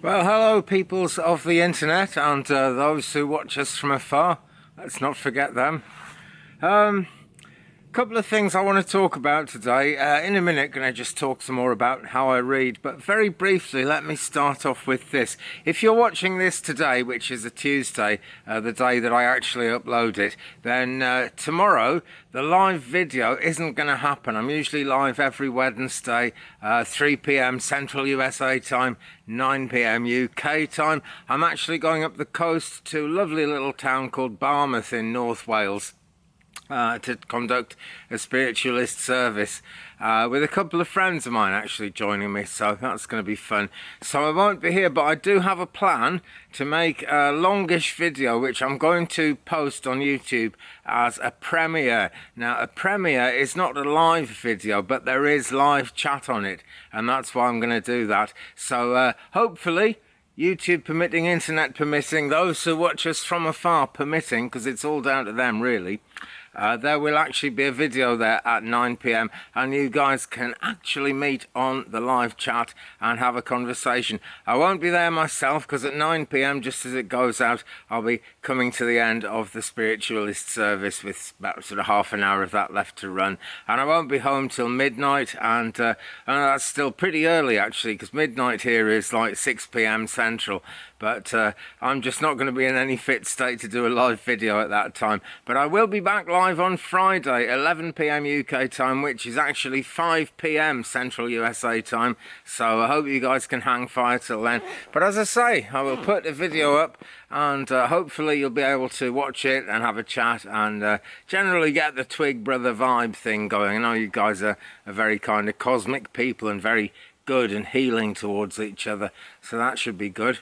Well, hello, peoples of the internet and those who watch us from afar. Let's not forget them. Couple of things I want to talk about today. In a minute, going to just talk some more about how I read, but very briefly, let me start off with this. If you're watching this today, which is a Tuesday, the day that I actually upload it, then tomorrow the live video isn't going to happen. I'm usually live every Wednesday, 3 p.m. Central USA time, 9 p.m. UK time. I'm actually going up the coast to a lovely little town called Barmouth in North Wales. To conduct a spiritualist service with a couple of friends of mine actually joining me, so that's going to be fun. So I won't be here, but I do have a plan to make a longish video which I'm going to post on YouTube as a premiere. Now, a premiere is not a live video, but there is live chat on it, and that's why I'm going to do that. So hopefully, YouTube permitting, internet permitting, those who watch us from afar permitting, because it's all down to them really, there will actually be a video there at 9 p.m. and you guys can actually meet on the live chat and have a conversation. I won't be there myself because at 9 p.m. just as it goes out, I'll be coming to the end of the spiritualist service with about sort of half an hour of that left to run, and I won't be home till midnight, and that's still pretty early actually, because midnight here is like 6 p.m. Central, but I'm just not going to be in any fit state to do a live video at that time. But I will be back live on Friday, 11 p.m. UK time, which is actually 5 p.m. Central USA time, so I hope you guys can hang fire till then. But as I say, I will put a video up, and hopefully you'll be able to watch it and have a chat and generally get the Twig Brother vibe thing going. I know you guys are very kind of cosmic people and very good and healing towards each other, so that should be good.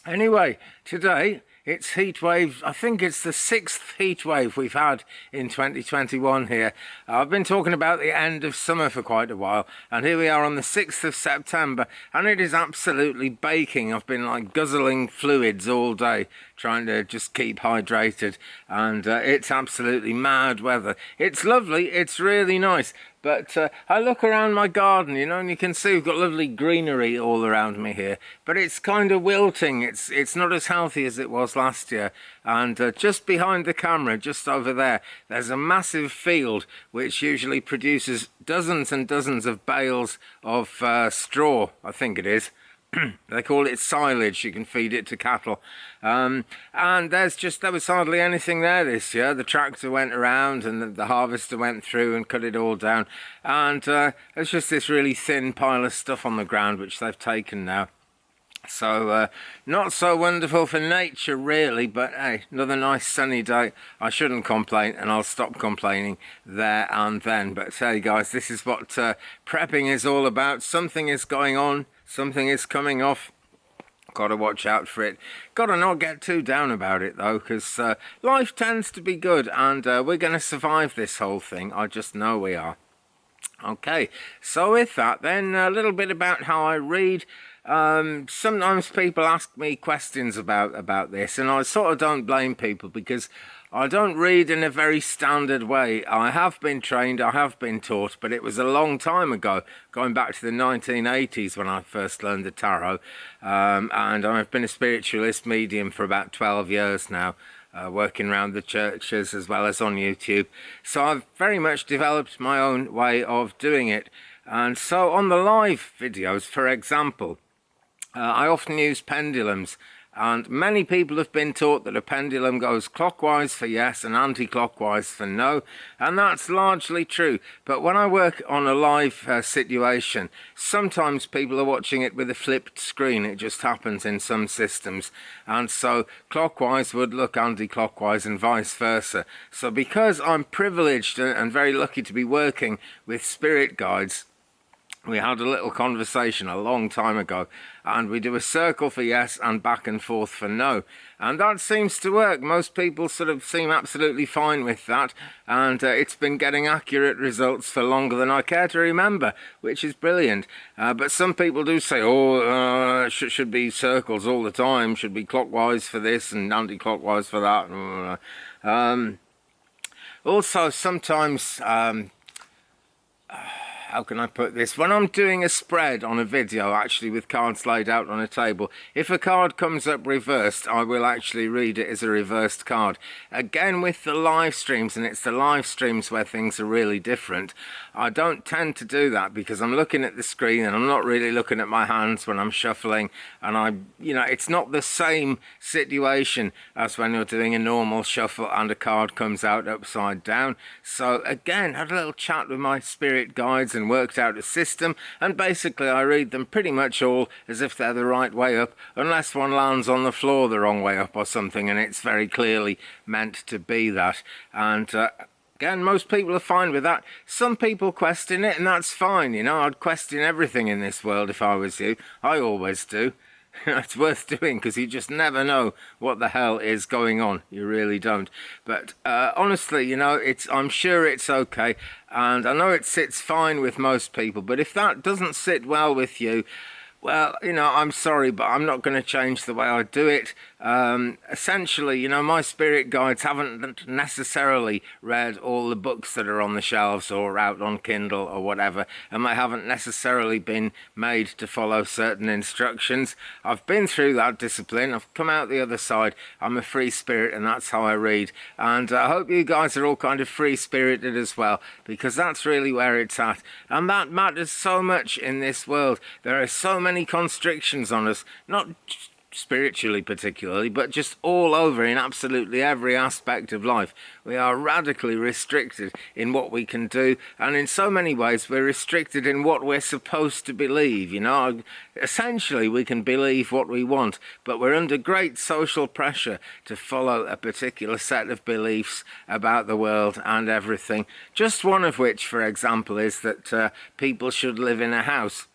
Anyway, today it's heat wave. I think it's the sixth heat wave we've had in 2021 here. I've been talking about the end of summer for quite a while, and here we are on the 6th of September, and it is absolutely baking. I've been like guzzling fluids all day, trying to just keep hydrated, and it's absolutely mad weather. It's lovely, it's really nice. But I look around my garden, you know, and you can see we've got lovely greenery all around me here. But it's kind of wilting. It's not as healthy as it was last year. And just behind the camera, just over there, there's a massive field which usually produces dozens and dozens of bales of straw, I think it is. They call it silage. You can feed it to cattle, and there was hardly anything there this year. The tractor went around and the harvester went through and cut it all down, and there's just this really thin pile of stuff on the ground which they've taken now. So not so wonderful for nature really, but hey, another nice sunny day. I shouldn't complain, and I'll stop complaining there and then. But hey guys, this is what prepping is all about. Something is going on, something is coming off. Gotta watch out for it. Gotta not get too down about it though, because life tends to be good, and we're gonna survive this whole thing. I just know we are. Okay, so with that then, a little bit about how I read. Sometimes people ask me questions about this, and I sort of don't blame people, because I don't read in a very standard way. I have been trained, I have been taught, but it was a long time ago, going back to the 1980s when I first learned the tarot, and I've been a spiritualist medium for about 12 years now. Working around the churches as well as on YouTube. So I've very much developed my own way of doing it. And so on the live videos, for example, I often use pendulums, and many people have been taught that a pendulum goes clockwise for yes and anti-clockwise for no, and that's largely true. But when I work on a live situation, sometimes people are watching it with a flipped screen. It just happens in some systems, and so clockwise would look anti-clockwise and vice versa. So because I'm privileged and very lucky to be working with spirit guides, we had a little conversation a long time ago, and we do a circle for yes and back and forth for no, and that seems to work. Most people sort of seem absolutely fine with that, and it's been getting accurate results for longer than I care to remember, which is brilliant. But some people do say, oh, should be circles all the time, should be clockwise for this and anti-clockwise for that. Also sometimes how can I put this? When I'm doing a spread on a video, actually with cards laid out on a table, if a card comes up reversed, I will actually read it as a reversed card. Again, with the live streams, and it's the live streams where things are really different, I don't tend to do that because I'm looking at the screen and I'm not really looking at my hands when I'm shuffling, and it's not the same situation as when you're doing a normal shuffle and a card comes out upside down. So again, had a little chat with my spirit guides and worked out a system, and basically I read them pretty much all as if they're the right way up, unless one lands on the floor the wrong way up or something, and it's very clearly meant to be that. And again, most people are fine with that. Some people question it, and that's fine. I'd question everything in this world if I was you. I always do. It's worth doing because you just never know what the hell is going on. You really don't. But honestly, I'm sure it's okay, and I know it sits fine with most people. But if that doesn't sit well with you, well, I'm sorry, but I'm not going to change the way I do it. Essentially, my spirit guides haven't necessarily read all the books that are on the shelves or out on Kindle or whatever, and they haven't necessarily been made to follow certain instructions. I've been through that discipline. I've come out the other side. I'm a free spirit, and that's how I read. And I hope you guys are all kind of free-spirited as well, because that's really where it's at. And that matters so much in this world. There are so many constrictions on us, not spiritually particularly, but just all over in absolutely every aspect of life. We are radically restricted in what we can do, and in so many ways we're restricted in what we're supposed to believe. Essentially we can believe what we want, but we're under great social pressure to follow a particular set of beliefs about the world and everything. Just one of which, for example, is that people should live in a house.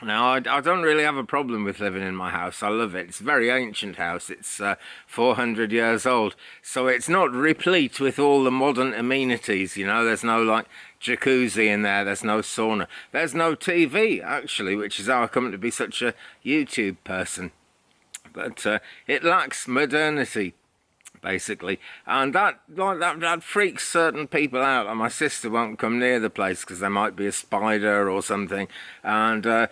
Now, I don't really have a problem with living in my house. I love it. It's a very ancient house. It's 400 years old. So it's not replete with all the modern amenities, There's no, jacuzzi in there. There's no sauna. There's no TV, actually, which is how I come to be such a YouTube person. But it lacks modernity, basically, and that freaks certain people out. And my sister won't come near the place because there might be a spider or something, and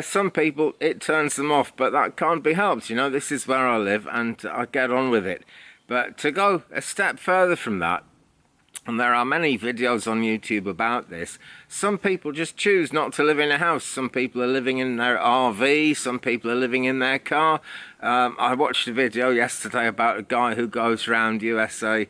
some people it turns them off, but that can't be helped. This is where I live and I get on with it. But to go a step further from that, and there are many videos on YouTube about this, some people just choose not to live in a house. Some people are living in their RV, some people are living in their car. I watched a video yesterday about a guy who goes around USA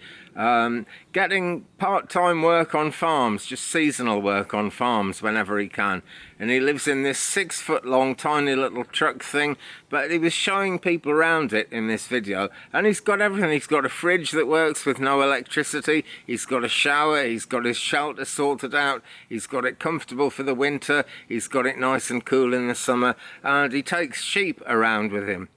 getting part-time work on farms, just seasonal work on farms whenever he can. And he lives in this 6-foot-long tiny little truck thing, but he was showing people around it in this video, and he's got everything. He's got a fridge that works with no electricity, he's got a shower, he's got his shelter sorted out, he's got it comfortable for the winter, he's got it nice and cool in the summer, and he takes sheep around with him.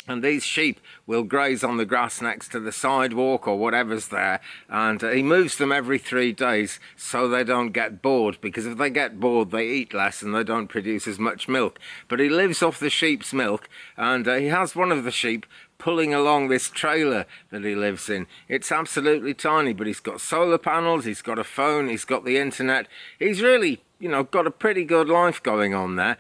And these sheep will graze on the grass next to the sidewalk or whatever's there, and he moves them every 3 days so they don't get bored, because if they get bored they eat less and they don't produce as much milk. But he lives off the sheep's milk, and he has one of the sheep pulling along this trailer that he lives in. It's absolutely tiny, but he's got solar panels, he's got a phone, he's got the internet. He's really got a pretty good life going on there.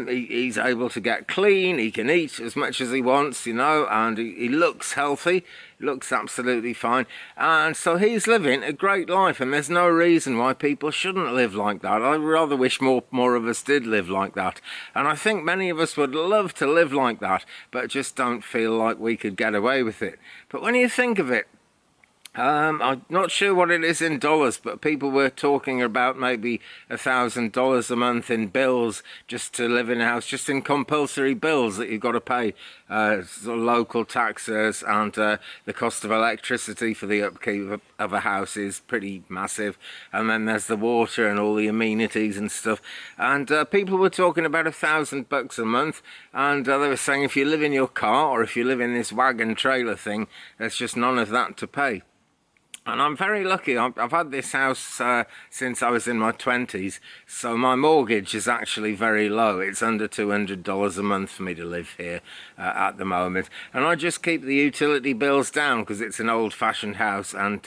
He's able to get clean, he can eat as much as he wants, and he looks healthy, looks absolutely fine. And so he's living a great life, and there's no reason why people shouldn't live like that. I rather wish more of us did live like that. And I think many of us would love to live like that, but just don't feel like we could get away with it. But when you think of it, I'm not sure what it is in dollars, but people were talking about maybe $1,000 a month in bills just to live in a house, just in compulsory bills that you've got to pay, sort of local taxes, and the cost of electricity for the upkeep of a house is pretty massive, and then there's the water and all the amenities and stuff. And people were talking about $1,000 a month, and they were saying if you live in your car or if you live in this wagon trailer thing, there's just none of that to pay. And I'm very lucky. I've had this house since I was in my 20s, so my mortgage is actually very low. It's under $200 a month for me to live here at the moment. And I just keep the utility bills down because it's an old-fashioned house, and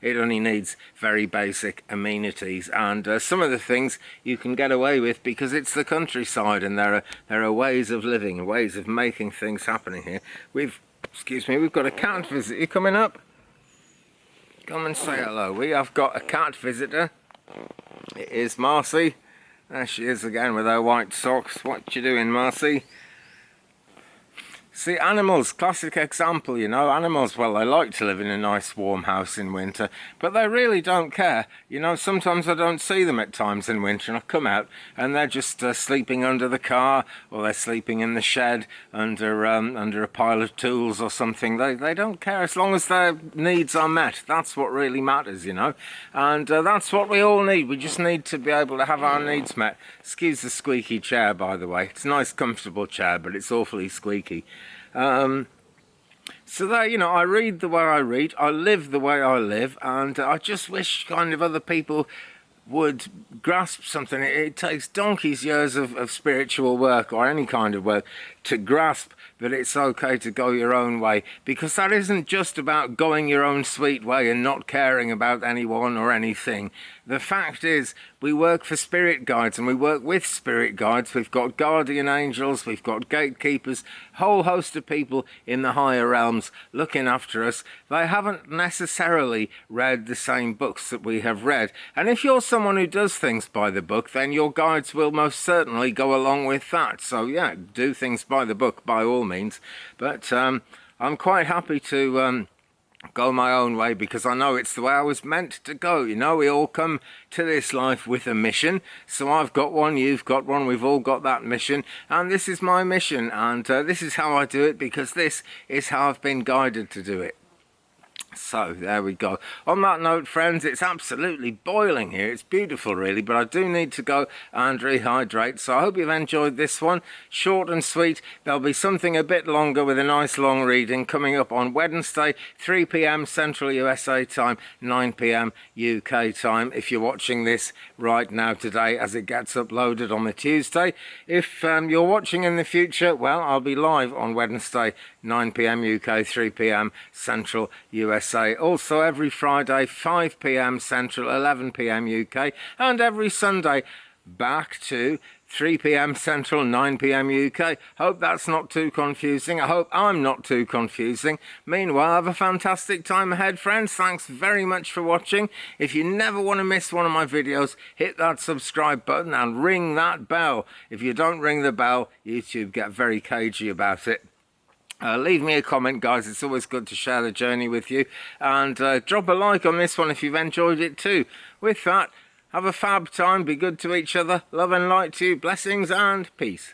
it only needs very basic amenities. And some of the things you can get away with because it's the countryside, and there are ways of living, ways of making things happening here. We've got a cat visitor coming up. Come and say hello. We have got a cat visitor. It is Marcy. There she is again with her white socks. What you doing, Marcy? See, animals, classic example, you know, animals, well, they like to live in a nice warm house in winter, but they really don't care. You know, sometimes I don't see them at times in winter, and I come out and they're just sleeping under the car, or they're sleeping in the shed under a pile of tools or something. They don't care as long as their needs are met. That's what really matters, you know, and that's what we all need. We just need to be able to have our needs met. Excuse the squeaky chair, by the way. It's a nice, comfortable chair, but it's awfully squeaky. So that, you know, I read the way I read, I live the way I live, and I just wish kind of other people would grasp something. It takes donkey's years of spiritual work or any kind of work to grasp that it's okay to go your own way, because that isn't just about going your own sweet way and not caring about anyone or anything. The fact is, we work for spirit guides and we work with spirit guides. We've got guardian angels, we've got gatekeepers, whole host of people in the higher realms looking after us. They haven't necessarily read the same books that we have read, and if you're someone who does things by the book, then your guides will most certainly go along with that. So yeah, do things by the book by all means, but I'm quite happy to go my own way, because I know it's the way I was meant to go. You know, we all come to this life with a mission, so I've got one, you've got one, we've all got that mission, and this is my mission, and this is how I do it, because this is how I've been guided to do it. So there we go. On that note, friends, it's absolutely boiling here. It's beautiful really, but I do need to go and rehydrate. So I hope you've enjoyed this one. Short and sweet. There'll be something a bit longer with a nice long reading coming up on Wednesday, 3 p.m. Central USA time, 9 p.m. UK time, if you're watching this right now today as it gets uploaded on the Tuesday. If you're watching in the future, well, I'll be live on Wednesday, 9 p.m. UK, 3 p.m. Central USA. Also every Friday, 5 p.m. Central, 11 p.m. UK, and every Sunday back to 3 p.m. Central, 9 p.m. UK. Hope that's not too confusing. I hope I'm not too confusing. Meanwhile, have a fantastic time ahead, friends. Thanks very much for watching. If you never want to miss one of my videos, hit that subscribe button and ring that bell. If you don't ring the bell, YouTube get very cagey about it. Leave me a comment, guys. It's always good to share the journey with you. And drop a like on this one if you've enjoyed it too. With that, have a fab time. Be good to each other. Love and light to you. Blessings and peace.